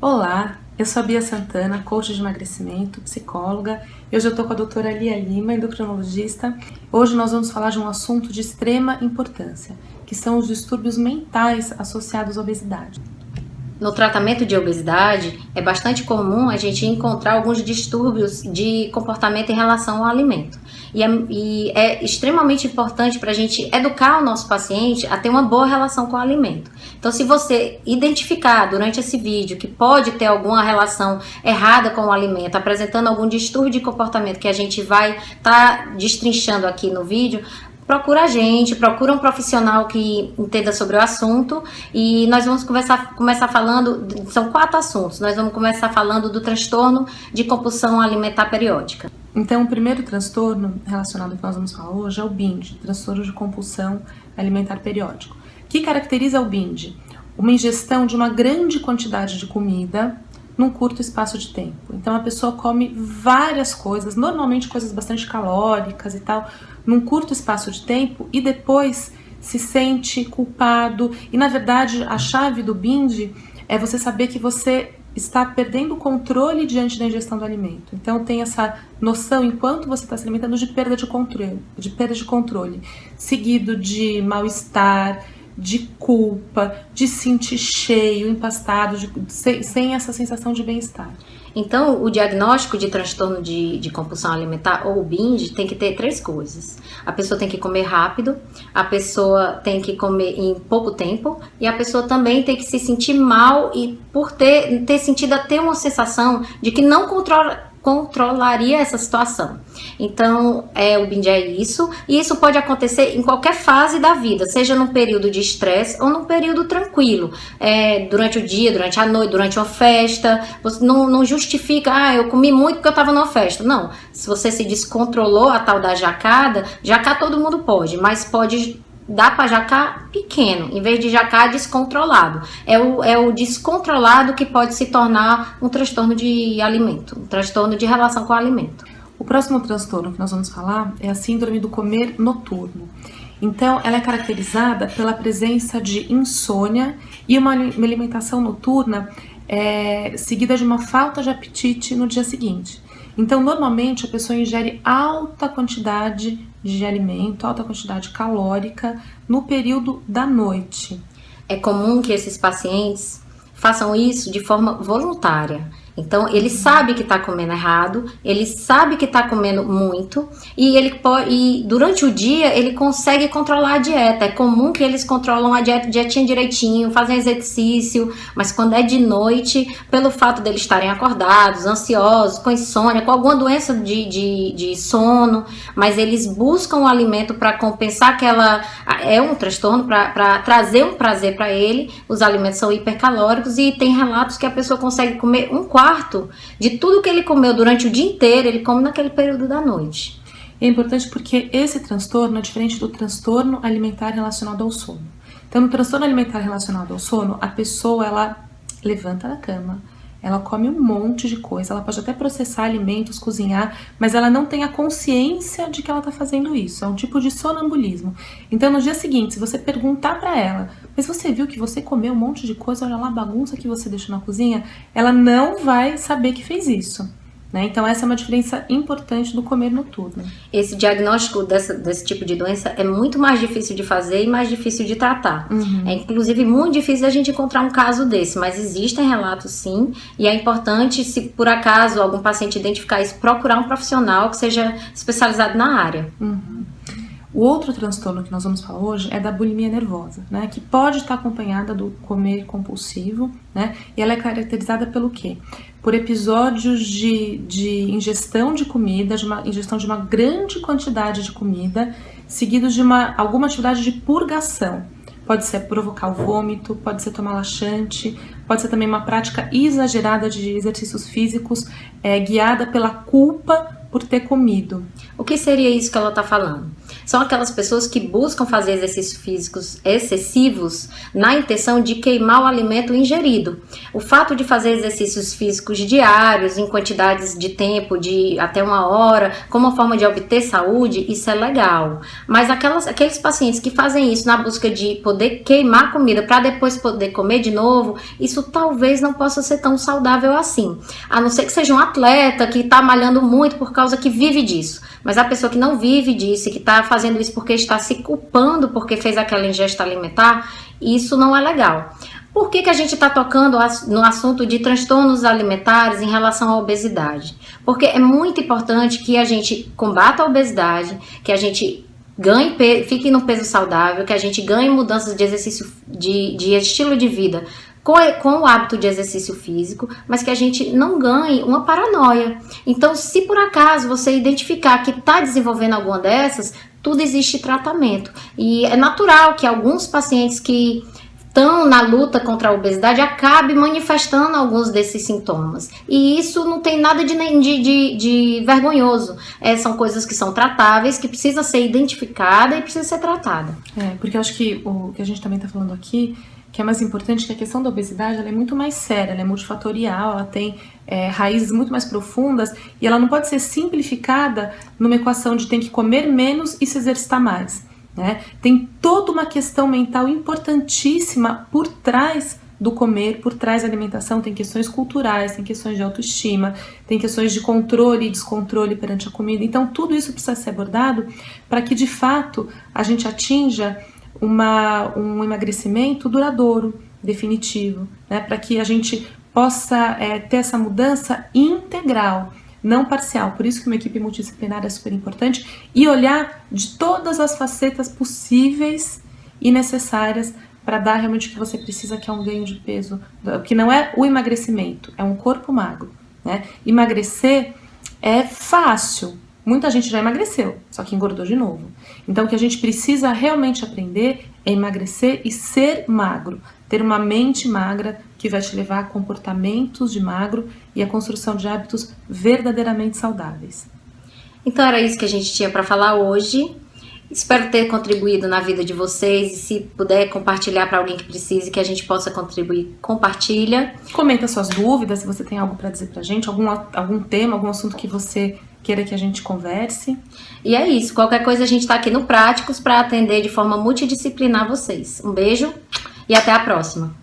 Olá, eu sou a Bia Santana, coach de emagrecimento, psicóloga. Hoje eu estou com a doutora Lia Lima, endocrinologista. Hoje nós vamos falar de um assunto de extrema importância, que são os distúrbios mentais associados à obesidade. No tratamento de obesidade, é bastante comum a gente encontrar alguns distúrbios de comportamento em relação ao alimento. E é extremamente importante para a gente educar o nosso paciente a ter uma boa relação com o alimento. Então, se você identificar durante esse vídeo que pode ter alguma relação errada com o alimento, apresentando algum distúrbio de comportamento que a gente vai estar destrinchando aqui no vídeo, procura a gente, procura um profissional que entenda sobre o assunto e nós vamos começar falando, são 4 assuntos, nós vamos começar falando do transtorno de compulsão alimentar periódica. Então, o primeiro transtorno relacionado que nós vamos falar hoje é o BIND, transtorno de compulsão alimentar periódico. O que caracteriza o BIND? Uma ingestão de uma grande quantidade de comida num curto espaço de tempo. Então a pessoa come várias coisas, normalmente coisas bastante calóricas e tal, num curto espaço de tempo e depois se sente culpado. E na verdade a chave do binge é você saber que você está perdendo o controle diante da ingestão do alimento. Então tem essa noção, enquanto você está se alimentando, de perda de controle, seguido de mal-estar, de culpa, de sentir cheio, empastado, sem essa sensação de bem-estar. Então, o diagnóstico de transtorno de compulsão alimentar ou binge tem que ter 3 coisas. A pessoa tem que comer rápido, a pessoa tem que comer em pouco tempo e a pessoa também tem que se sentir mal e por ter sentido até uma sensação de que não controlaria essa situação. Então, o binge é isso, e isso pode acontecer em qualquer fase da vida, seja num período de estresse ou num período tranquilo, durante o dia, durante a noite, durante uma festa. Você não justifica, eu comi muito porque eu estava numa festa. Não, se você se descontrolou, a tal da jacada, jacar todo mundo pode, mas pode dar para jacar pequeno, em vez de jacar descontrolado. É o descontrolado que pode se tornar um transtorno de alimento, um transtorno de relação com o alimento. O próximo transtorno que nós vamos falar é a síndrome do comer noturno. Então, ela é caracterizada pela presença de insônia e uma alimentação noturna seguida de uma falta de apetite no dia seguinte. Então, normalmente, a pessoa ingere alta quantidade de alimento, alta quantidade calórica no período da noite. É comum que esses pacientes façam isso de forma voluntária. Então, ele sabe que está comendo errado, ele sabe que está comendo muito e durante o dia ele consegue controlar a dieta. É comum que eles controlam a dietinha direitinho, fazem exercício, mas quando é de noite, pelo fato deles estarem acordados, ansiosos, com insônia, com alguma doença de sono, mas eles buscam o alimento para compensar é um transtorno, para trazer um prazer para ele. Os alimentos são hipercalóricos e tem relatos que a pessoa consegue comer 1/4 de tudo que ele comeu durante o dia inteiro, ele come naquele período da noite. É importante porque esse transtorno é diferente do transtorno alimentar relacionado ao sono. Então, no transtorno alimentar relacionado ao sono, a pessoa, ela levanta da cama, ela come um monte de coisa, ela pode até processar alimentos, cozinhar, mas ela não tem a consciência de que ela está fazendo isso. É um tipo de sonambulismo. Então, no dia seguinte, se você perguntar para ela, mas você viu que você comeu um monte de coisa, olha lá a bagunça que você deixou na cozinha, ela não vai saber que fez isso. Então essa é uma diferença importante do comer noturno. Esse diagnóstico desse tipo de doença é muito mais difícil de fazer e mais difícil de tratar. É inclusive muito difícil a gente encontrar um caso desse, mas existem relatos sim, e é importante, se por acaso algum paciente identificar isso, procurar um profissional que seja especializado na área. O outro transtorno que nós vamos falar hoje é da bulimia nervosa, que pode estar acompanhada do comer compulsivo, e ela é caracterizada pelo quê? Por episódios de ingestão de comida, ingestão de uma grande quantidade de comida, seguidos de alguma atividade de purgação. Pode ser provocar o vômito, pode ser tomar laxante, pode ser também uma prática exagerada de exercícios físicos, guiada pela culpa por ter comido. O que seria isso que ela está falando? são aquelas pessoas que buscam fazer exercícios físicos excessivos na intenção de queimar o alimento ingerido. O fato de fazer exercícios físicos diários, em quantidades de tempo de até 1 hora, como uma forma de obter saúde, isso é legal. Mas aqueles pacientes que fazem isso na busca de poder queimar comida para depois poder comer de novo, isso talvez não possa ser tão saudável assim. A não ser que seja um atleta que está malhando muito por causa que vive disso. Mas a pessoa que não vive disso e que está fazendo isso porque está se culpando porque fez aquela ingesta alimentar, isso não é legal. Por que a gente está tocando no assunto de transtornos alimentares em relação à obesidade? Porque é muito importante que a gente combata a obesidade, que a gente ganhe, fique no peso saudável, que a gente ganhe mudanças de exercício, de estilo de vida com o hábito de exercício físico, mas que a gente não ganhe uma paranoia. Então, se por acaso você identificar que está desenvolvendo alguma dessas, tudo existe tratamento. E é natural que alguns pacientes que estão na luta contra a obesidade acabem manifestando alguns desses sintomas. E isso não tem nada de vergonhoso. São coisas que são tratáveis, que precisam ser identificadas e precisam ser tratadas. Porque eu acho que o que a gente também está falando aqui, que é mais importante, que a questão da obesidade ela é muito mais séria, ela é multifatorial, ela tem raízes muito mais profundas e ela não pode ser simplificada numa equação de tem que comer menos e se exercitar mais, né? Tem toda uma questão mental importantíssima por trás do comer, por trás da alimentação, tem questões culturais, tem questões de autoestima, tem questões de controle e descontrole perante a comida, então tudo isso precisa ser abordado para que de fato a gente atinja um emagrecimento duradouro, definitivo, né? Para que a gente possa ter essa mudança integral, não parcial. Por isso que uma equipe multidisciplinar é super importante e olhar de todas as facetas possíveis e necessárias para dar realmente o que você precisa, que é um ganho de peso, que não é o emagrecimento, é um corpo magro, né? Emagrecer é fácil. Muita gente já emagreceu, só que engordou de novo. Então o que a gente precisa realmente aprender é emagrecer e ser magro. Ter uma mente magra que vai te levar a comportamentos de magro e a construção de hábitos verdadeiramente saudáveis. Então era isso que a gente tinha para falar hoje. Espero ter contribuído na vida de vocês e se puder compartilhar para alguém que precise, que a gente possa contribuir, compartilha. Comenta suas dúvidas, se você tem algo para dizer pra gente, algum tema, algum assunto que você queira que a gente converse. E é isso, qualquer coisa a gente está aqui no Práticos para atender de forma multidisciplinar vocês. Um beijo e até a próxima.